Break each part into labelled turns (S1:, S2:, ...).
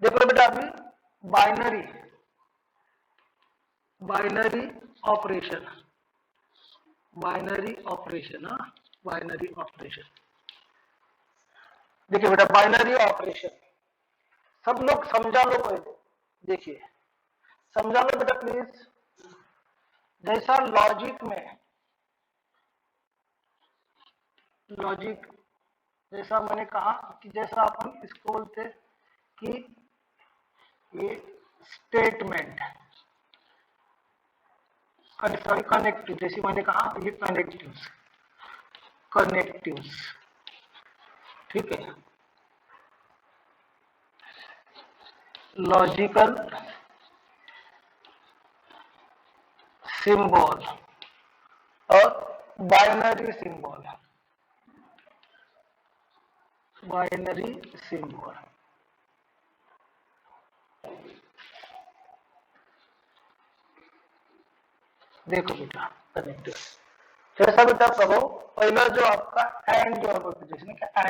S1: देखो बेटा अभी बाइनरी ऑपरेशन, बाइनरी ऑपरेशन देखिए बेटा, बाइनरी ऑपरेशन सब लोग समझा लो पहले, देखिए समझा लो बेटा प्लीज। जैसा लॉजिक जैसा मैंने कहा कि जैसा अपन इसको बोलते कि ये स्टेटमेंट, सॉरी कनेक्टिव, जैसे मैंने कहा ये कनेक्टिव्स, ठीक है, लॉजिकल सिंबल और बाइनरी सिंबल, देखो बेटा कनेक्टिव जैसा बेटा प्रभु, पहला जो आपका एंड जो बोलते जिसमें क्या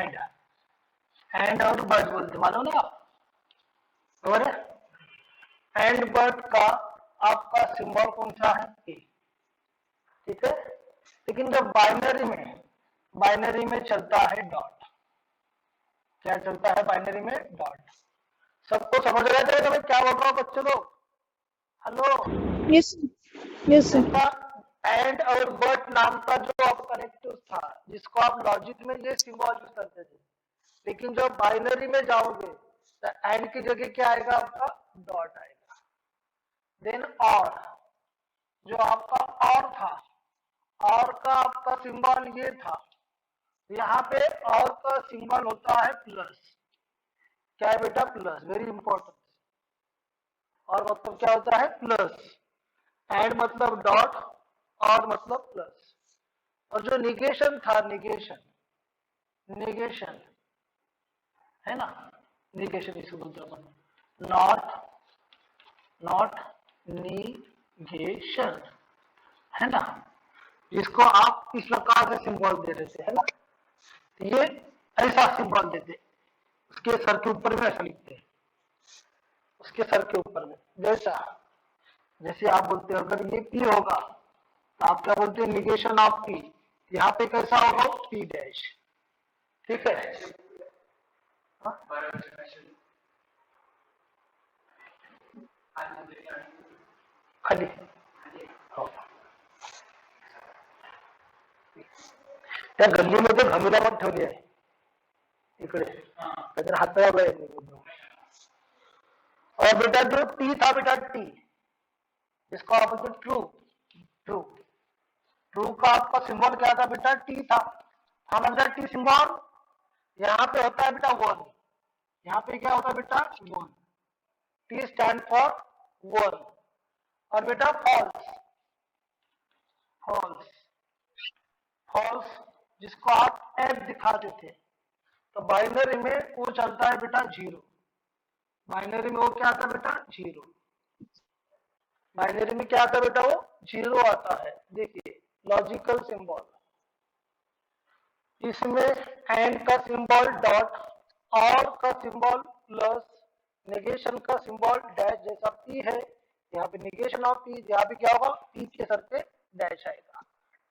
S1: एंड और बट बोलते, मालूम ना आप, और एंड बट का आपका सिंबल कौन सा है ए, ठीक है। लेकिन जब बाइनरी में चलता है डॉट, क्या चलता है बाइनरी में डॉट, सबको समझ रहे थे मैं क्या बोल रहा हूँ बच्चों लोग? Hello,
S2: yes sir.
S1: एंड और बट नाम का जो आप कनेक्टिव था जिसको आप लॉजिक में ये सिंबल यूज करते थे, लेकिन जब बाइनरी में जाओगे तो एंड की जगह क्या आएगा आपका डॉट आएगा। देन और जो आपका और था, और का आपका सिंबल ये था, यहाँ पे और का सिंबल होता है प्लस, क्या है बेटा प्लस, वेरी इंपॉर्टेंट। और मतलब क्या होता है प्लस, एंड मतलब डॉट और मतलब प्लस। और जो निगेशन था, निगेशन है ना, निगेशन इसको बोलते हैं नॉट निगेशन, है ना, इसको आप इस प्रकार से सिंबल दे देते है ना, तो ये ऐसा सिंबल देते, उसके सर के ऊपर में ऐसा लिखते हैं, उसके सर के ऊपर में जैसे आप बोलते हैं अगर ये पी होगा तो आप क्या बोलते हैं निगेशन ऑफ पी, यहाँ पे कैसा होगा पी डैश, ठीक है। खाली त्या गल्लीमध्ये घमेला पण ठेवली आहे इकडे, काहीतरी हाताला आहे। और बेटा जो टी था बेटा टी, जिसको आप बोलते ट्रू, ट्रू का आपका सिंबल क्या था बेटा टी था, अंदर टी सिंबल यहाँ पे होता है बेटा वन, यहाँ पे क्या होता है बेटा one, T stand for one. और बेटा फॉल्स जिसको आप एफ दिखाते थे, तो बाइनरी में वो चलता है बेटा जीरो, बाइनरी में वो क्या आता है बेटा जीरो, बाइनरी में क्या आता है बेटा वो जीरो आता है। देखिए लॉजिकल सिंबल, इसमें एंड का सिंबल डॉट, और का सिंबल प्लस, नेगेशन का सिंबल डैश, जैसा पी है यहाँ पे निगेशन ऑफ पी, यहाँ पे क्या होगा पी के सर पे डैश आएगा।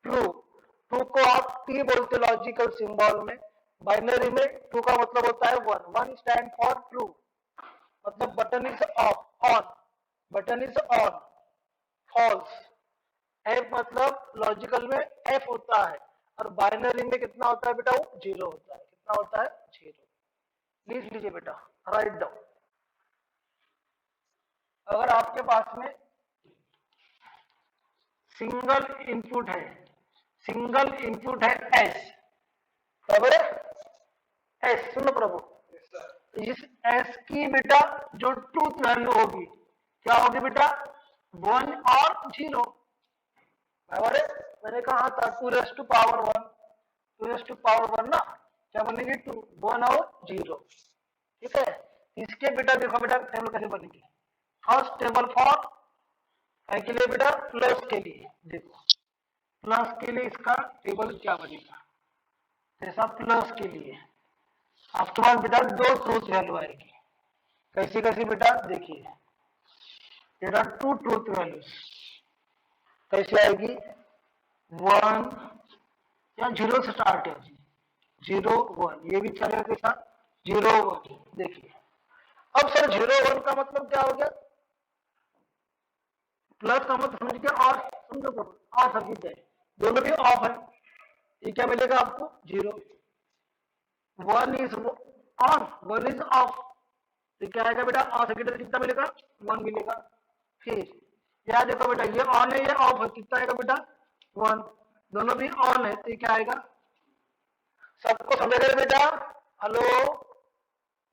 S1: ट्रू को आप टी बोलते लॉजिकल सिंबल में, बाइनरी में ट्रू का मतलब होता है वन स्टैंड फॉर ट्रू, मतलब button is on, false, F मतलब लॉजिकल में एफ होता है, और बाइनरी में कितना होता है बेटा वो जीरो होता है, कितना होता है जीरो। लिख लीजिए बेटा, राइट डाउन। अगर आपके पास में सिंगल इनपुट है एस, बराबर है एस, सुनो प्रभु, इस एस की बेटा जो ट्रूथ वैल्यू होगी क्या होगी बेटा वन और जीरो, बराबर है। मैंने कहा था two raise to power one ना, क्या बनेगी टू, वन और जीरो, ठीक है। इसके बेटा देखो बेटा टेबल कैसे बनेगी, फर्स्ट टेबल फॉर के लिए बेटा प्लस के लिए, देखो प्लस के लिए इसका टेबल क्या बनेगा, जैसा प्लस के लिए आपके पास बेटा दो ट्रूथ वैल्यू आएगी, कैसी कैसी बेटा, देखिए there are two truth values, कैसे आएगी, 1 या 0 से स्टार्ट है, 0 1, ये भी चलेगा के साथ 0 1। देखिए अब सर 0 1 का मतलब क्या हो गया, प्लस का मतलब समझ गया, और समझो और सर्किट है, दोनों भी ऑफ है, ये क्या मिलेगा आपको 0, 1 इज ऑन 1 इज ऑफ, तो क्या आएगा बेटा, ऑन सर्किट कितना मिलेगा 1 मिलेगा। फिर याद देखो बेटा, ये ऑन है ये ऑफ है, कितना आएगा बेटा 1, दोनों भी ऑन है, तो ये क्या आएगा, सबको समझ रहे बेटा, हेलो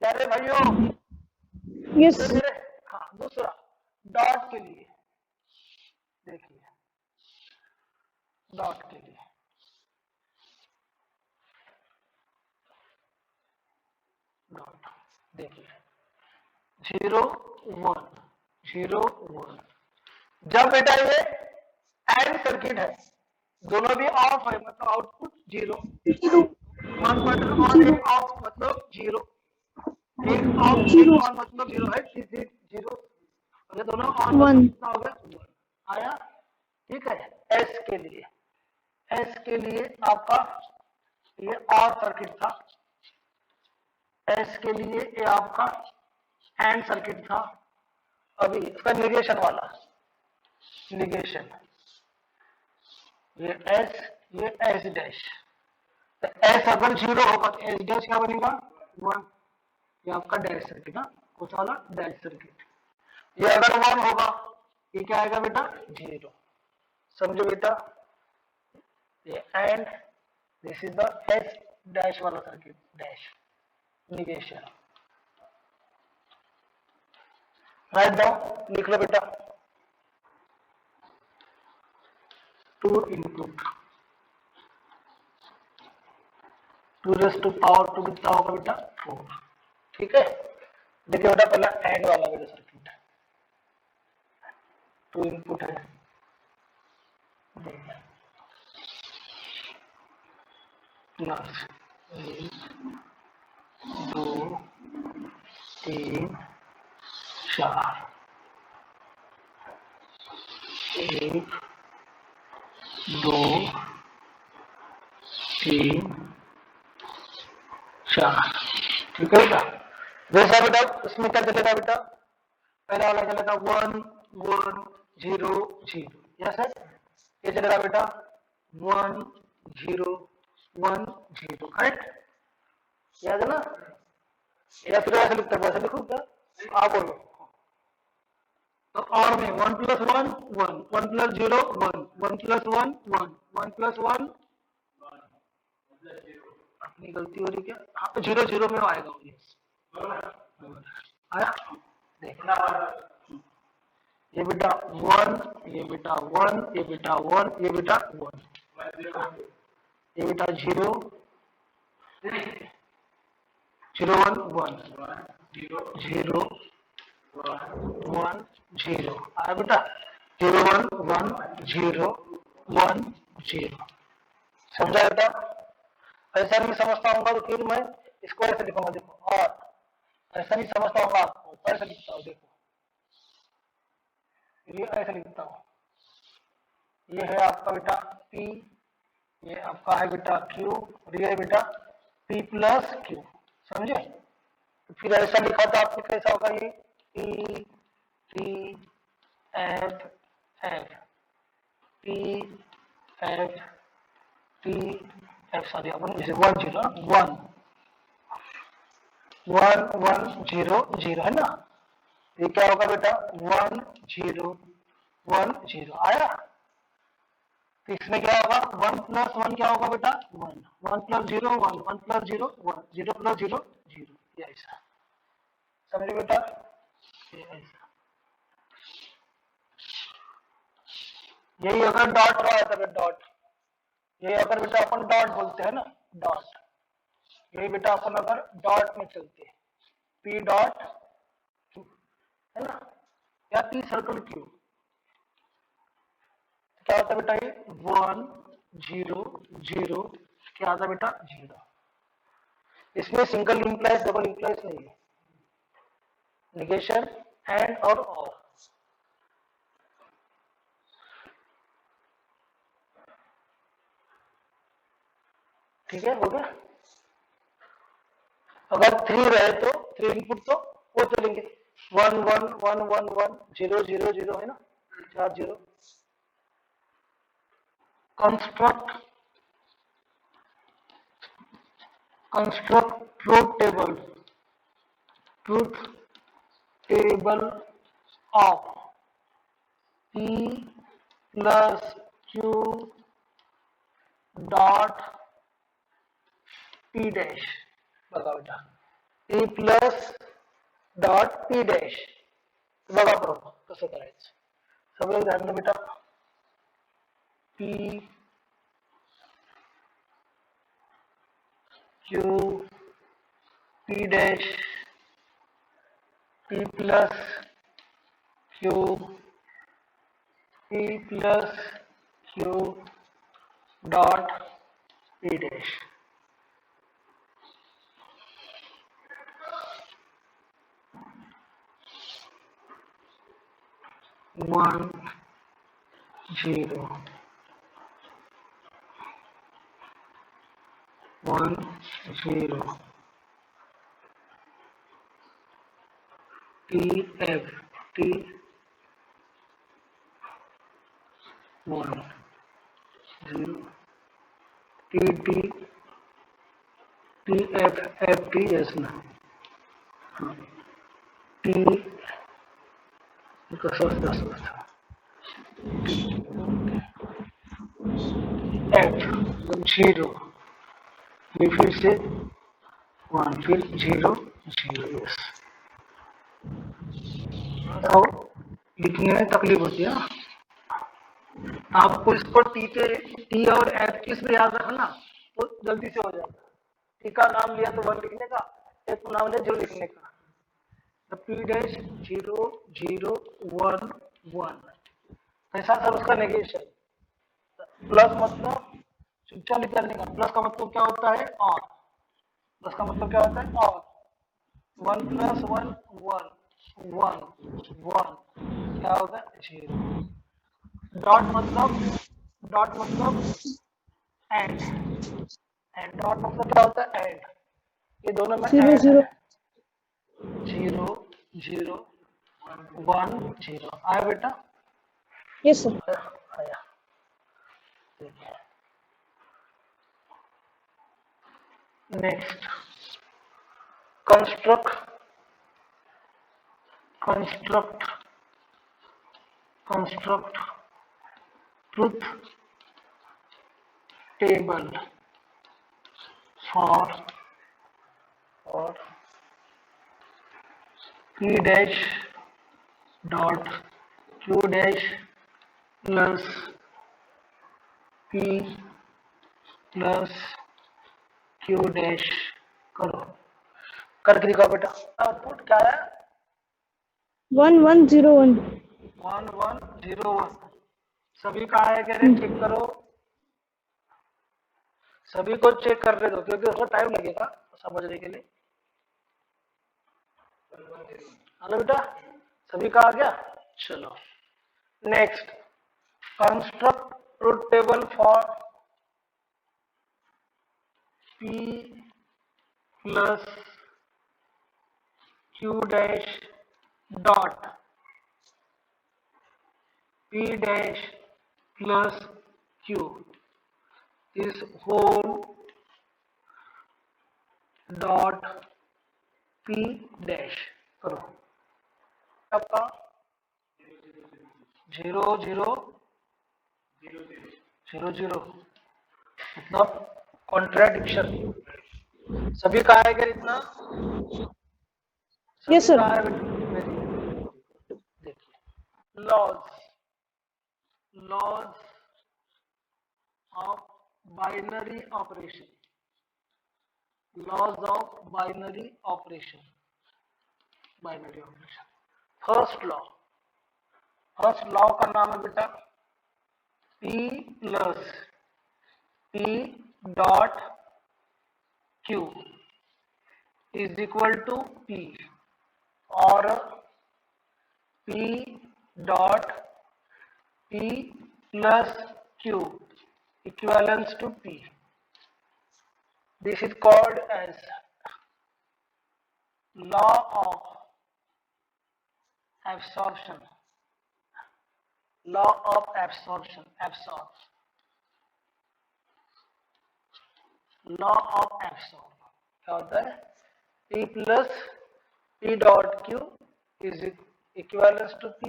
S1: प्यारे भाइयों,
S2: Yes.
S1: मेरे हाँ। दूसरा डॉट के लिए, देखिए डॉट के लिए, डॉट देखिए 0 1 0 1, जब बेटा ये एंड सर्किट है, दोनों भी ऑफ है मतलब आउटपुट 0, 1 बटन ऑन एक ऑफ मतलब 0, एक ऑफ एक ऑन मतलब 0 है, 0, ये दोनों ऑन मतलब कितना हो गया 1 आया। ठीक है, एस के लिए, एस के लिए आपका ये और सर्किट था, एस के लिए ये आपका एंड सर्किट था, अभी इसका निगेशन वाला, निगेशन, ये एस डैश, तो एस अगर 0 होगा तो एस डैश क्या बनेगा 1, ये आपका डैश सर्किट ना, कुछ वाला डैश सर्किट, ये अगर 1 होगा ये क्या आएगा बेटा 0, समझो बेटा, ये and this is the S dash वाला circuit, dash negation, write down, लिख लो बेटा, 2 इनपुट 2 रेज़ टू पावर 2 कितना होगा बेटा 4। ठीक है, देखिए बेटा पहला एंड वाला मेरा सर्किट है, 2 इनपुट है, प्लस 1 2 3 4, 1 2 3 4। ठीक है बेटा, जैसा बेटा इसमें क्या चलेगा बेटा, पहला वाला चलेगा 1 1 0 0, यस है, ये चलेगा बेटा 1 0 1 0, करेक्ट, याद है ना, या फिर ऐसे लिखते हैं, वैसे लिखो क्या आप बोलो, तो और में 1 + 1 1 1 + 0 1 1 + 1 1 1 + 1, अपनी गलती हो रही क्या, हाँ 0 0 में आएगा, आया, देखना, ये बेटा 1 ये बेटा 1 ये बेटा 1 ये बेटा 1, ये बेटा 0 0 1 1 0 1 0, आया बेटा 0 1 1 0 1 0, समझा बेटा, ऐसा नहीं समझता होगा तो फिर मैं इसको ऐसे लिखूंगा, देखो, और ऐसा नहीं समझता होगा आपको तो ऐसे लिखता हूँ, देखो ये ऐसे लिखता हूँ, ये है आपका बेटा P, ये आपका है बेटा Q, और ये है बेटा P + Q, समझे, तो फिर ऐसा लिखा था आपने, कैसा होगा ये P P F F P F P F, sorry अपन जैसे 1 0 1 1 1 0 0 है ना, ये क्या होगा बेटा 1 0 1 0, आया, तो इसमें क्या होगा 1 + 1 क्या होगा बेटा 1 1 + 0 1 1 + 0 1 0 + 0 0, ये ऐसा, समझे बेटा, ये ऐसा, यही अगर डॉट रहा था डॉट, ये अगर बेटा अपन डॉट बोलते हैं ना, डॉट, यही बेटा अपन अगर डॉट में चलते हैं, P डॉट है ना, या P सर्कल Q, क्या होता है बेटा ये 1 0 0, क्या आता है बेटा 0, इसमें सिंगल इंप्लाइज डबल इंप्लाइज नहीं है, negation and or. ठीक है, हो गया। अगर 3 रहे तो 3 इनपुट तो वो चलेंगे 1 1 1 1 1 0 0 0 है ना, 4 0। Construct truth table of p plus q dot p dash. बघा बेटा, p plus dot p dash. बघा बरोबर कसं करायचं, सगळं ध्यान बेटा। p q p dash p plus q p plus q dot p dash. One zero one zero T F T one zero T T T F T S ना T कसं असतं एफ जीरो, फिर से one, फिर zero zero. Yes, और लिखने में तकलीफ होती है। आपको इसको टी और एफ किस में याद रखना तो जल्दी से हो जाएगा। टी का नाम लिया तो 1 लिखने का, एफ नाम लिया 0 लिखने का। तो पी डैश 0 0 1 1 ऐसा सर उसका नेगेशन। प्लस मतलब सूचा निकालने का, प्लस का मतलब क्या होता है और, प्लस का मतलब क्या होता है और। 1 प्लस 1 1 1 1 क्या होगा 0। डॉट मतलब एंड, एंड डॉट मतलब क्या होता है एंड, ये दोनों में
S2: जीरो
S1: एंड
S2: जीरो
S1: है। 0 0 1 0 आया बेटा।
S2: Yes sir.
S1: आया। Next construct truth table for p dash dot q dash plus p plus q dash करो, करके दिखाओ बेटा। आउटपुट क्या है
S2: 1101।
S1: 1101। सभी का है कह रहे चेक करो, सभी को चेक करने दो क्योंकि उसको टाइम लगेगा समझने के लिए। हेलो बेटा, सभी का आ गया। चलो next construct truth table for p plus q dash dot p dash plus q इस होल डॉट p डैश करो। आपका 0 0 0 0 मतलब कॉन्ट्राडिक्शन। सभी का है क्या इतना, सभी
S2: यस सर।
S1: का है बेटा। देखिए laws of binary operation, laws of binary operation. First law का नाम है बेटा p plus p dot q is equal to p और P dot P plus Q equivalents to P. This is called as law of absorption. Law of absorption. Law of absorption क्या होता है? P plus P dot Q is equivalent to P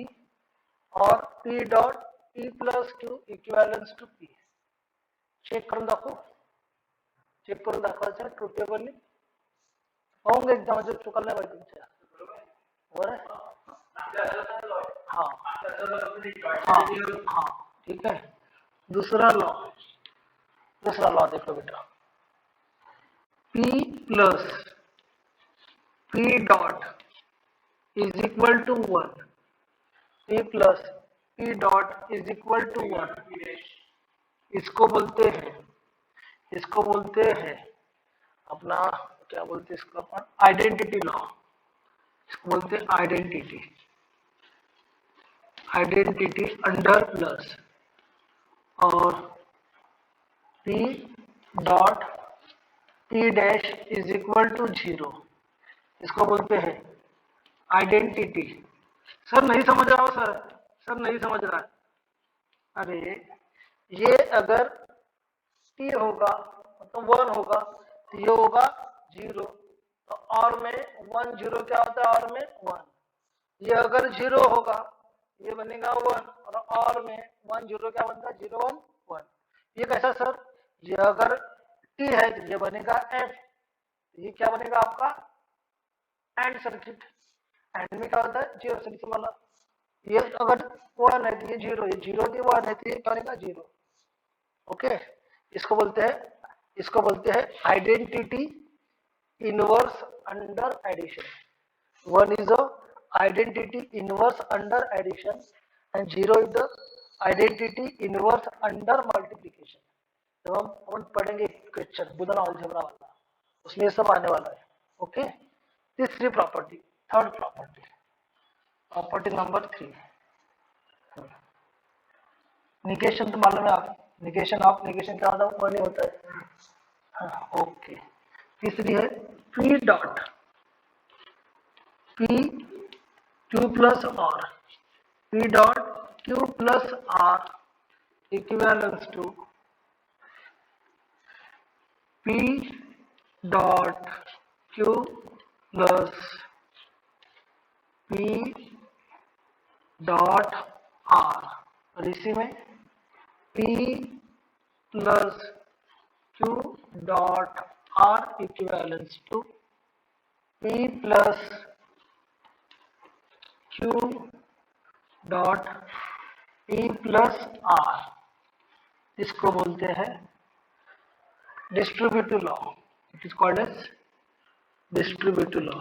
S1: और P dot P plus Q equivalent to P. Check करून दाखवायचं truth table पाहून एकदम चुका नाही पाहिजे तुमच्या बरं हाँ ठीक है. दूसरा लॉ देखो बेटा, P plus P dot is equal to 1. P plus P dot is equal to 1. इसको बोलते हैं अपना क्या बोलते हैं इसको अपन आइडेंटिटी लॉ. इसको बोलते हैं आइडेंटिटी अंडर प्लस और P dot P dash is equal to 0. इसको बोलते हैं आइडेंटिटी. सर नहीं समझ रहा हो सर नहीं समझ रहा. अरे ये अगर T होगा तो 1 होगा तो ये होगा 0. तो और में 1 0 क्या होता है? और में 1. ये अगर 0 होगा ये बनेगा 1 और में 1 0 क्या बनता है? 0 1 1. ये कैसा सर? ये अगर T है तो ये बनेगा F. ये क्या बनेगा आपका? And circuit. एंड में क्या होता है? 0 सर्किट वाला. ये अगर 1 है तो ये 0 है, 0 थी 1 है तो ये क्या बनेगा? 0. ओके. इसको बोलते हैं identity inverse under addition. 1 is a identity inverse under addition and 0 is the identity inverse under multiplication. जब हम अपन पढ़ेंगे क्वेश्चन बुदन अलजेब्रा वाला उसमें सब आने वाला है. ओके. तीसरी property, third property number 3 negation. तो मालूम है आप निगेशन क्या होता है? 1 ही होता है. हाँ ओके. तीसरी है P dot P Q plus R. P dot Q plus R equivalents to P dot Q plus P dot R. और इसी में P plus Q dot R equivalents to P plus Q dot P plus R. इसको बोलते हैं distributive law. It is called as distributive law.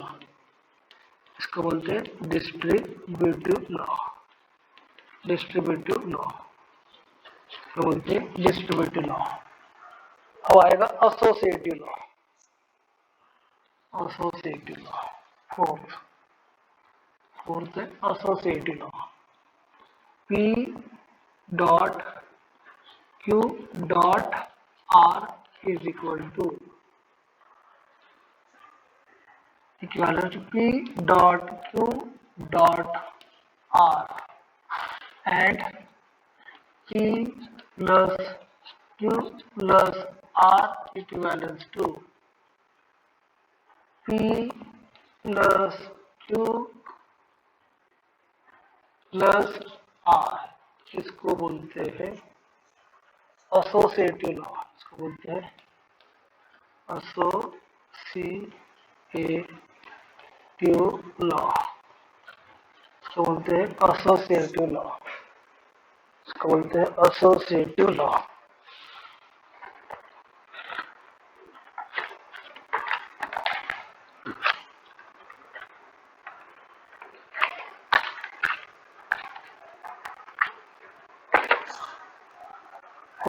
S1: इसको बोलते हैं distributive law. इसको बोलते हैं डिस्ट्रीब्यूटिव लॉ. अब आएगा एसोसिएटिव लॉ. फोर्थ है associative law. P dot Q dot R is equal to P dot Q dot R and P plus Q plus R equivalents to P plus Q plus R. इसको बोलते हैं associative law. इसको बोलते हैं associative law. इसको बोलते हैं associative law.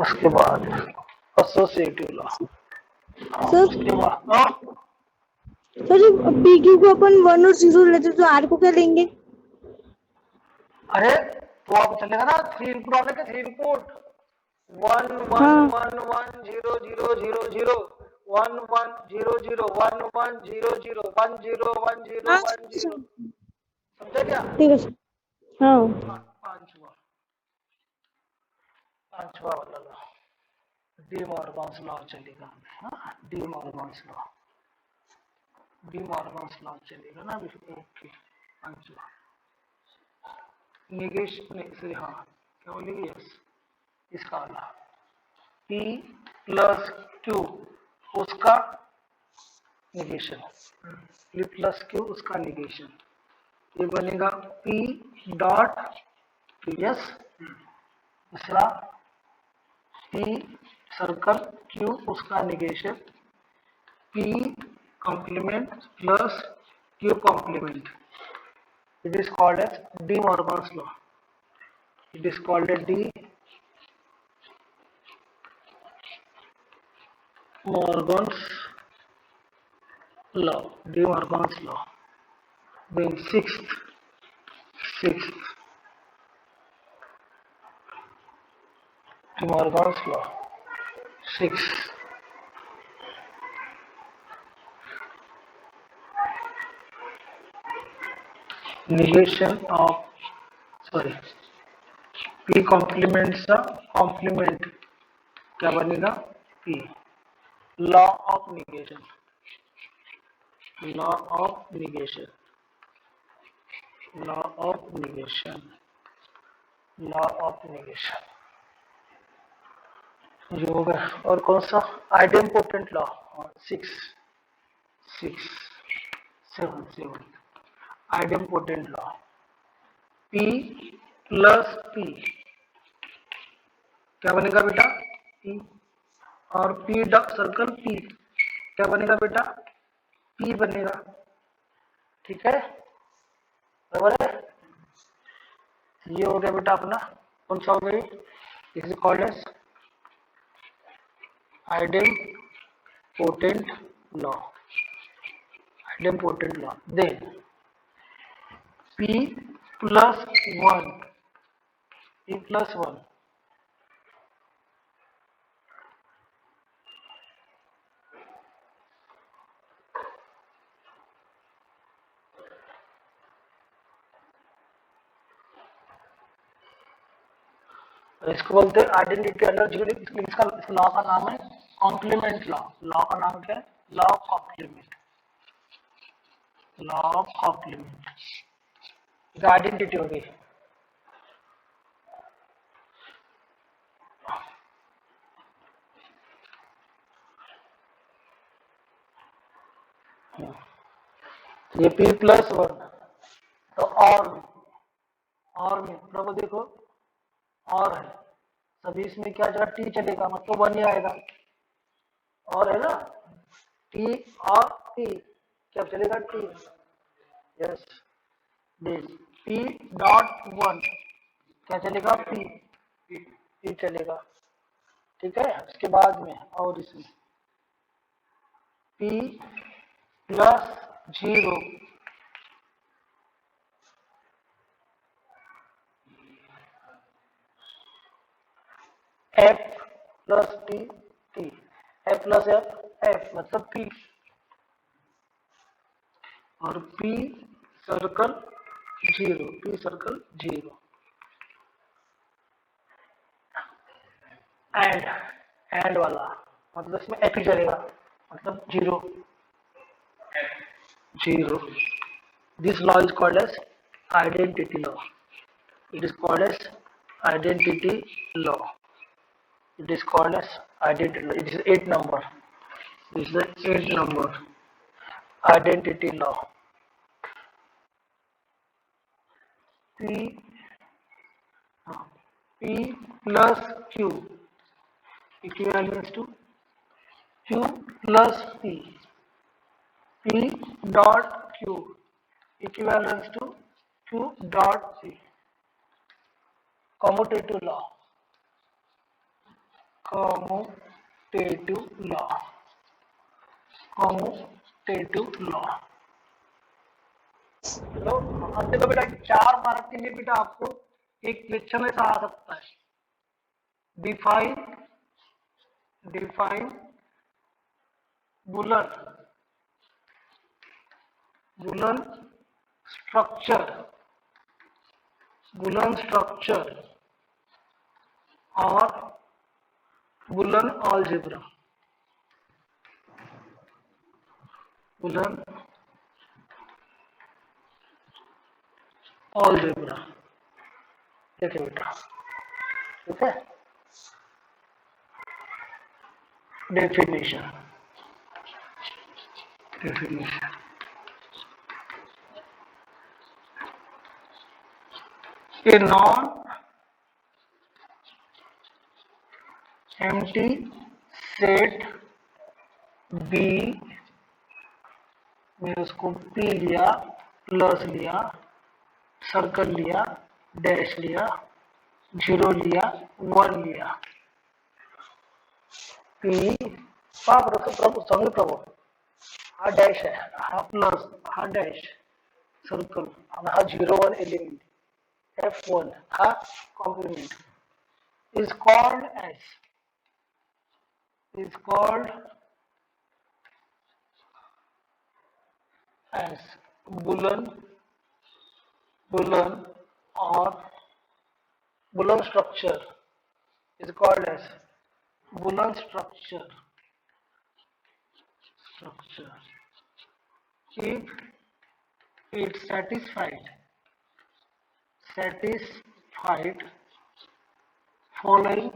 S1: उसके बाद एसोसिएटिव लॉ.
S2: सर
S1: उसके बाद
S2: तो जब पी क्यू को अपन 1 और 0 लेते तो आर को क्या लेंगे?
S1: अरे तो अब चलेगा ना 3 इनपुट वाले के 3 इनपुट 1 1
S2: हाँ
S1: 1 1 0 0 0 0 1 1 0 0 1 1 0 0 1 0 1 0
S2: हाँ
S1: 1 0 समझा क्या?
S2: ठीक है सर। हाँ
S1: पांचवा पांचवा वाला लॉ डी मॉर्गन्स लॉ चलेगा। हाँ डी मॉर्गन्स लॉ चलेगा ना अभी। ओके पांचवा नेगेशन से हाँ क्या बोलेगी? यस इसका वाला P प्लस Q उसका निगेशन P प्लस Q उसका निगेशन ये बनेगा P डॉट यस दूसरा P सर्कल Q उसका negation P complement plus Q complement it is called as De Morgan's law. It is called as De Morgan's law. De Morgan's law. Then sixth De Morgan's law. Sixth negation of sorry P complements the complement क्या बनेगा? P law of negation law of negation law of negation law of negation ये हो गया। और कौन सा? Idempotent law 7 idempotent law P plus P क्या बनेगा बेटा? P और P डॉट सर्कल P क्या बनेगा बेटा? P बनेगा। ठीक है बराबर है। ये हो गया बेटा अपना कौन सा हो गई? This is called as idempotent law idempotent law then p plus 1 इसको बोलते हैं आइडेंटिटी अलर्जी। इसका लॉ का नाम है कॉम्प्लीमेंट लॉ। लॉ का नाम क्या है? लॉ ऑफ कॉम्प्लीमेंट आइडेंटिटी हो गई। ये p प्लस 1 तो और में प्रभु देखो और है सभी इसमें क्या जगह t चलेगा मतलब 1 ही आएगा और है ना t और p क्या चलेगा? t yes then p dot 1 क्या चलेगा? p चलेगा। ठीक है उसके बाद में और इसमें p plus 0 f plus t f plus f मतलब p और p सर्कल 0 एंड वाला मतलब इसमें f ही चलेगा मतलब 0 this law is called as identity law. It is called as identity law. It is called as identity. It is 8 number. This is the 8 number identity law. P plus Q equivalent to Q plus P. P dot Q equivalent to Q dot P. Commutative law. Commutative law. Commutative law. चलो अब देखो बेटा 4 mark के लिए बेटा आपको एक question ऐसा आ सकता है, डिफाइन बुलन स्ट्रक्चर और बुलन अलजेब्रा। देखिए बेटा, ठीक है, definition a non-empty set B में उसको P लिया, प्लस लिया, सर्कल लिया, डैश लिया, 0 लिया, 1 लिया, P प्रभु हा डैश है, हा प्लस, हा डैश, सर्कल, हा 0 1 एलिमेंट, F1 हा complement is called as Boolean or Boolean structure is called as Boolean structure if it satisfied following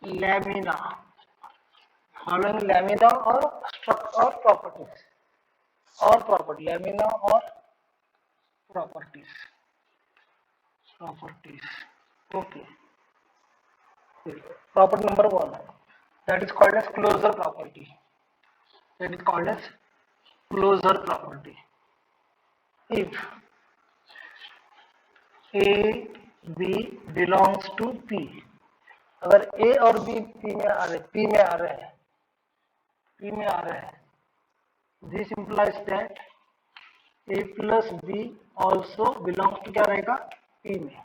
S1: lamina or structure or properties lamina or properties. Okay, property number 1, that is called as closure property. If A B belongs to P, अगर A और B P में आ रहे हैं, this implies that A plus B also belongs to क्या रहेगा, P में।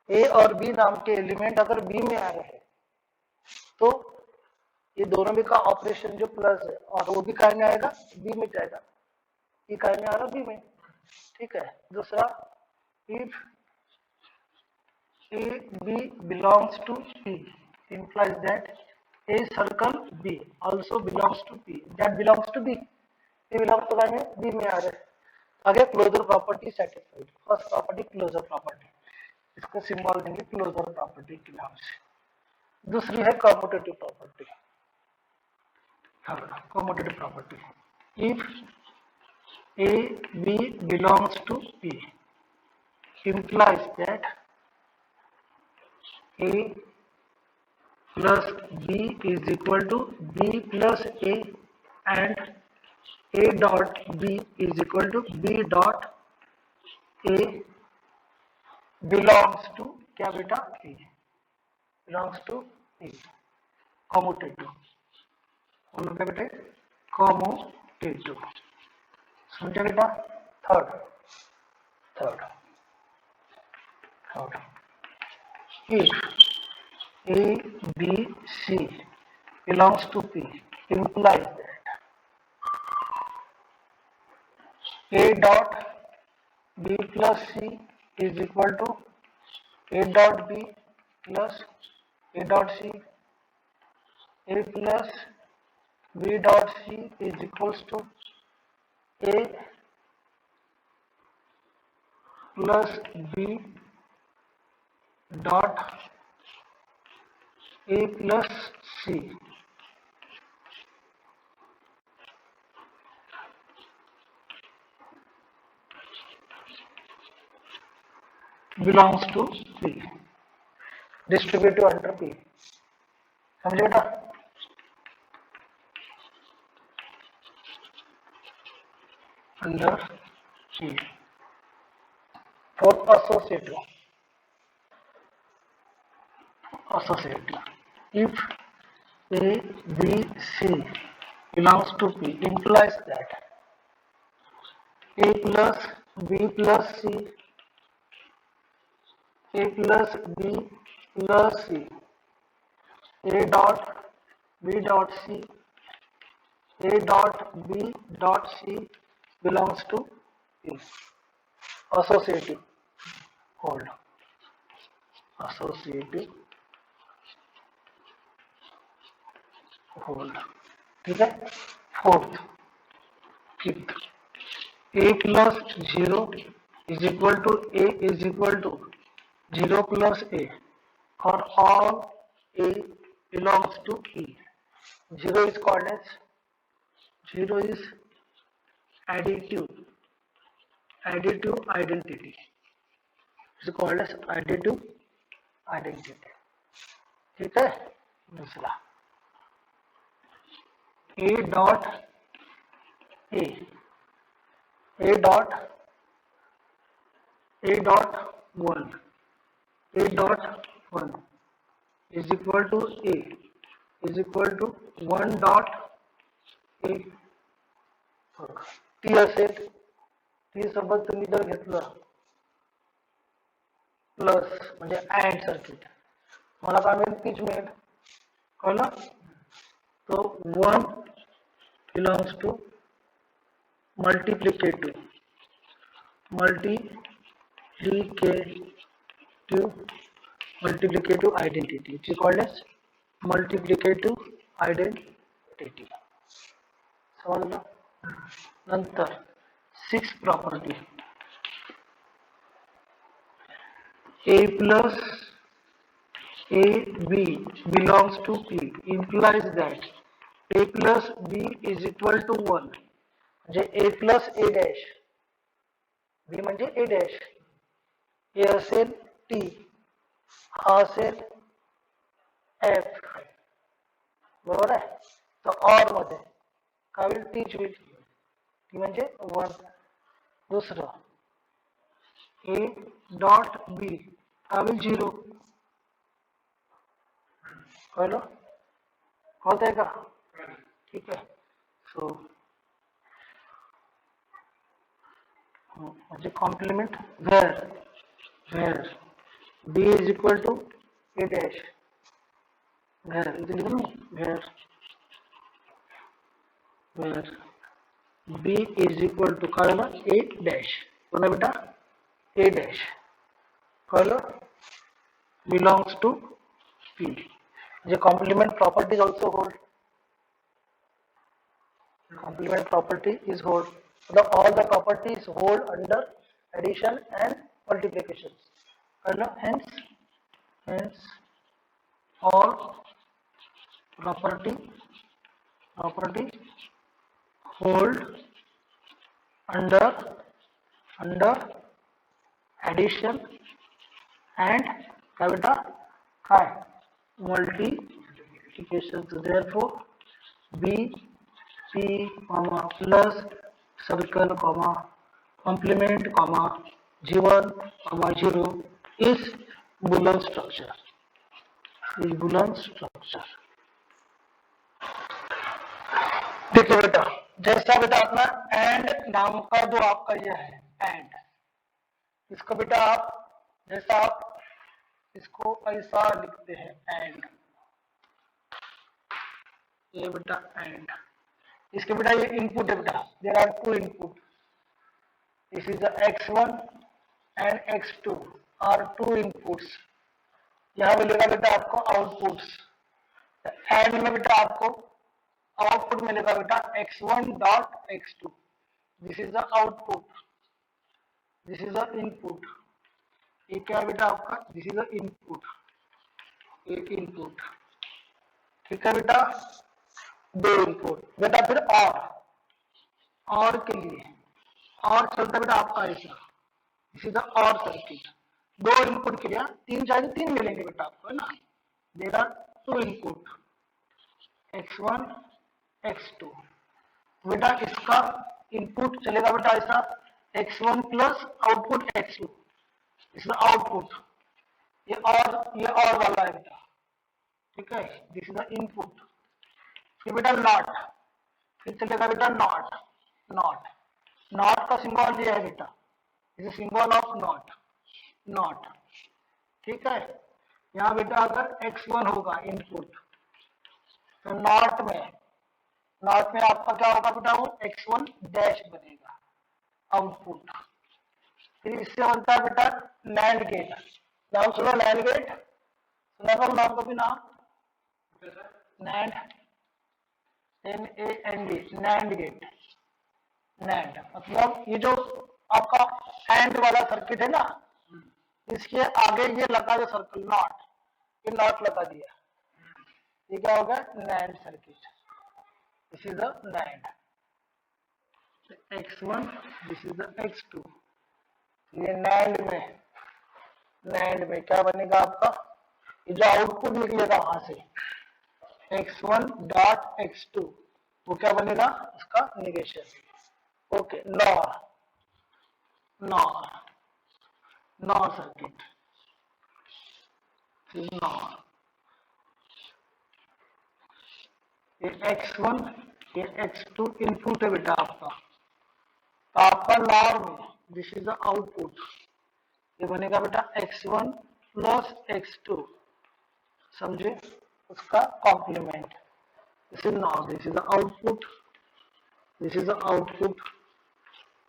S1: A और B नाम के एलिमेंट अगर B में आ रहे हैं तो ये दोनों भी का ऑपरेशन जो प्लस है और वो भी काय में आएगा, B में जाएगा, ये काय में आ रहा B में, ठीक है। दूसरा, if A B belongs to P implies that A circle B also belongs to P, that belongs to B, P belongs to काय में, B में आ रहे हैं। आगे closure property satisfied, first property closure property, इसको सिंबल देंगे closure property के नाम से। दूसरी है commutative property. If A B belongs to P implies that A plus B is equal to B plus A and A dot B is equal to B dot A belongs to क्या बेटा, A belongs to A, commutative, क्या बेटे, commutative, समझे बेटा। Third if A B C belongs to P implies that A dot B plus C is equal to A dot B plus A dot C, A plus B dot C is equals to A plus B dot A plus C belongs to P, distributive under P, समझे बेटा। Under P, fourth associative, if A, B, C belongs to P implies that A plus B plus C, A plus B plus C, A dot B dot C, A dot B dot C belongs to P. Associative hold. Associative hold. ठीक है. Fourth, fifth, A plus 0 is equal to A is equal to 0 plus A for all A belongs to E. 0 is called as 0 is additive identity. It's called as additive identity. ठीक है. दूसरा A dot A A dot 1 A dot 1 is equal to A is equal to 1 dot A. T असेल, T सोबत तुम्ही जर घेतलं plus म्हणजे and circuit, मला काय मिळेल, तीच मिळेल. कळलं. तो 1 belongs to multiplicative identity, which is called as multiplicative identity. समजलं. नंतर 6th property, A plus AB belongs to P implies that A plus B is equal to 1. म्हणजे A plus A dash, B म्हणजे A dash, A असेल T, हा असेल F, बरोबर आहे. तर ऑर मध्ये काय होईल, टीच होईल, टी म्हणजे 1. दुसरं A डॉट B काय होईल, 0. कळलं. कळतंय का. ठीक आहे. सो म्हणजे compliment where B is equal to A dash, where B is equal to काय होणार, A dash. पुन्हा बेटा A dash. कळलं. belongs to P. म्हणजे complement properties also hold. Complement property is hold. All the properties hold under addition and multiplication. Hence all property hold under addition and multiplication. So therefore B P, plus circle, complement, G1, 0 is Boolean structure. देखिए बेटा, जैसा बेटा अपना and नाम का जो आपका ये है एंड, इसको बेटा आप जैसा आप इसको ऐसा लिखते हैं एंड, ये बेटा एंड. इसके बेटा ये इनपुट है बेटा, there are 2 input, this is the x1 and x2 are 2 inputs. यहाँ मिलेगा बेटा आपको आउटपुट्स. एंड में बेटा आपको आउटपुट मिलेगा बेटा x1 dot x2. This is the output, this is the input. ये क्या है बेटा आपका, दिस इज द इनपुट, एक इनपुट. ठीक है बेटा, 2 इनपुट. बेटा फिर और के लिए और चलता बेटा आपका ऐसा, दिस इज द और सर्किट. 2 इनपुट के लिए 3 चाहिए, 3 मिलेंगे बेटा आपको, है ना. There are 2 input x1 x2. बेटा इसका इनपुट चलेगा बेटा ऐसा x1 प्लस आउटपुट x2, इसका आउटपुट. ये और वाला है बेटा. ठीक है, दिस इज द इनपुट. ये बेटा नॉट, फिर चलेगा बेटा नॉट, नॉट, नॉट का सिंबल ये है बेटा, is symbol of not, not, ठीक है। यहाँ बेटा अगर x1 होगा इनपुट, तो नॉट में आपका क्या होगा बेटा, वो x1 डैश बनेगा आउटपुट। फिर इससे बनता है बेटा नैंड गेट, नाम सुनो नैंड गेट, सुना करो नाम कभी नाम, NAND, NAND, NAND gate, NAND मतलब ये जो आपका एंड वाला सर्किट है ना, इसके आगे ये लगा जो सर्कल नॉट, ये नॉट लगा दिया, ये क्या होगा NAND circuit, this is the NAND, x1 this is the x2, ये नैंड में क्या बनेगा आपका, ये जो आउटपुट निकलेगा वहां से x1 डॉट x2, वो क्या बनेगा, इसका negation, okay. Nor circuit, nor, ये x1 ये x2 इनपुट है बेटा आपका, तो आपका नॉर में दिस इज द आउटपुट, ये बनेगा बेटा x1 प्लस x2, समझे, उसका complement, this is NOR, this is the output, this is the output,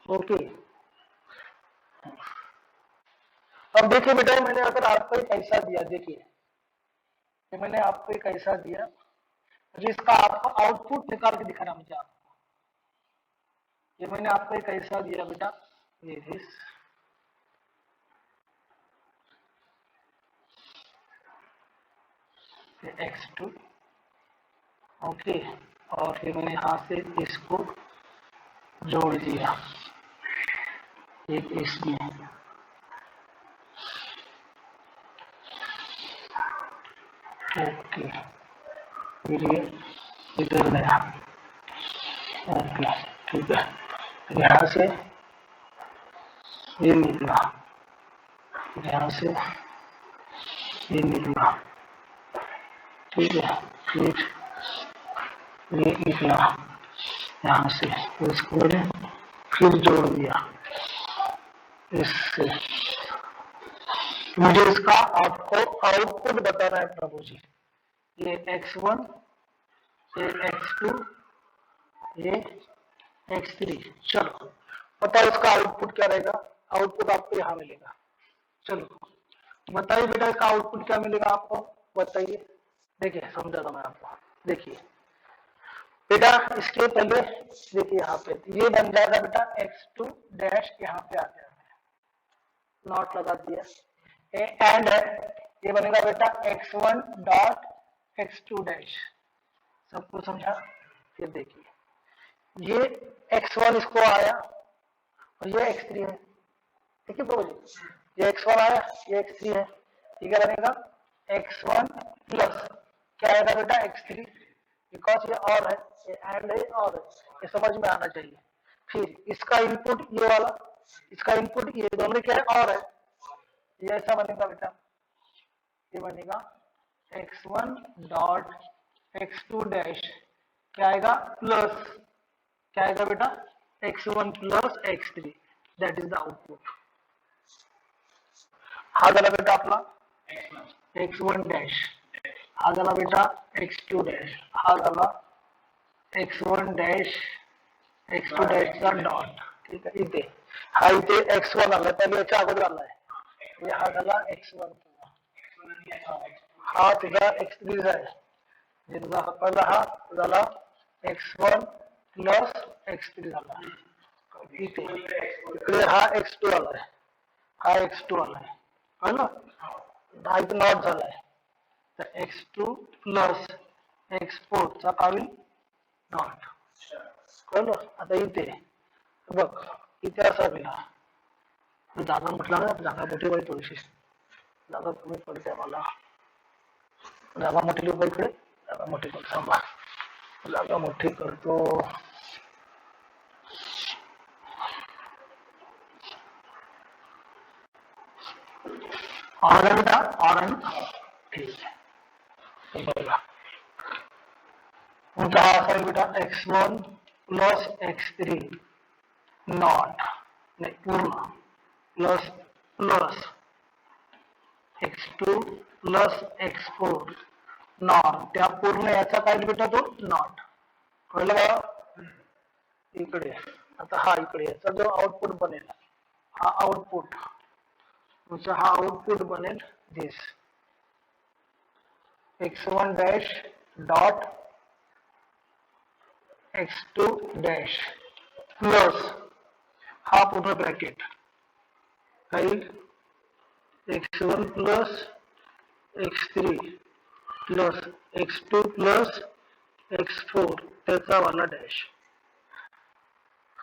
S1: okay. अब देखिए बेटा, मैंने अगर आपको एक ऐसा दिया, देखिए मैंने आपको एक ऐसा दिया, जिसका आपको आउटपुट निकाल के दिखाना मुझे आपको, ये मैंने आपको एक ऐसा दिया बेटा, ये दिस, x2, ओके, और फिर मैंने यहाँ से इसको जोड़ दिया एक इसमें, ओके, फिर ये इधर गया, ओके, ठीक है, यहाँ से ये निकला, यहाँ से ये निकला, ठीक है, फिर ये निकला यहाँ से, इसको मैंने फिर जोड़ दिया इससे, मुझे इसका आपको आउटपुट बताना है प्रभु जी, ये x1, ये x2, ये x3, चलो बताओ इसका आउटपुट क्या रहेगा, आउटपुट आपको यहाँ मिलेगा, चलो बताइए बेटा इसका आउटपुट क्या मिलेगा आपको, बताइए, देखिए समझाता मैं आपको, देखिए बेटा इसके पहले देखिए यहाँ पे ये बन जाएगा बेटा x2 डैश, यहाँ पे आ जाएगा, नॉट लगा दिया, एंड है, ये बनेगा बेटा x1 डॉट x2 डैश, सबको समझा, फिर देखिए ये x1 इसको आया और ये x3 है, ठीक है प्रभु जी, ये x1 आया, ये x3 है, ये क्या बनेगा x1 प्लस क्या आएगा बेटा x3, बिकॉज ये और है, ये एंड है और है, ये समझ में आना चाहिए। फिर इसका इनपुट ये वाला, इसका इनपुट ये, दोनों क्या है और है, ये ऐसा बनेगा बेटा, ये बनेगा x1 डॉट x2 डैश, क्या आएगा प्लस, क्या आएगा बेटा x1 plus x3, that is the output. हा झाला बेटा आपला x1 डॅश, हा झाला बेटा x2 डॅश, हा झाला x1 डॅश x2 डॅशचा डॉट, ठीक आहे, इथे हा इथे x1 आला, त्याने याच्या अगोदर आलाय, हा झाला x1, हा तुझा x3 आहे, जिथला पहिला हा झाला x1 प्लस x3 झाला, इथे इकडे हा x2 आलाय, हा x2 आलाय, कळलं, हा इथे नॉट झालाय, तर x2 प्लस x4 चा काय होईल नॉट, कळलं। आता इथे बघ, इथे असा दिला, जागा म्हटला ना, जागा मोठी पाहिजे थोडीशी, जागा कमी पडते मला, जागा मोठी लोक इकडे, जागा मोठी करतो, थांबा जागा मोठी करतो, और बेटा और ठीक है, बघा काय बेटा x1 प्लस x3 नॉट नाही पूर्ण plus plus x2 plus x4 not त्या पूर्ण याचा काय बेटा तो नॉट कळलं का इकडे आता हा इकडे याचा जो आउटपुट बनेल हा आउटपुट म्हणजे हा आउटपुट बनेल this x1 dash dot x2 dash plus हा पूर्ण ब्रॅकेट काही x1 plus x3 plus x2 plus x4 त्याचा वाला डॅश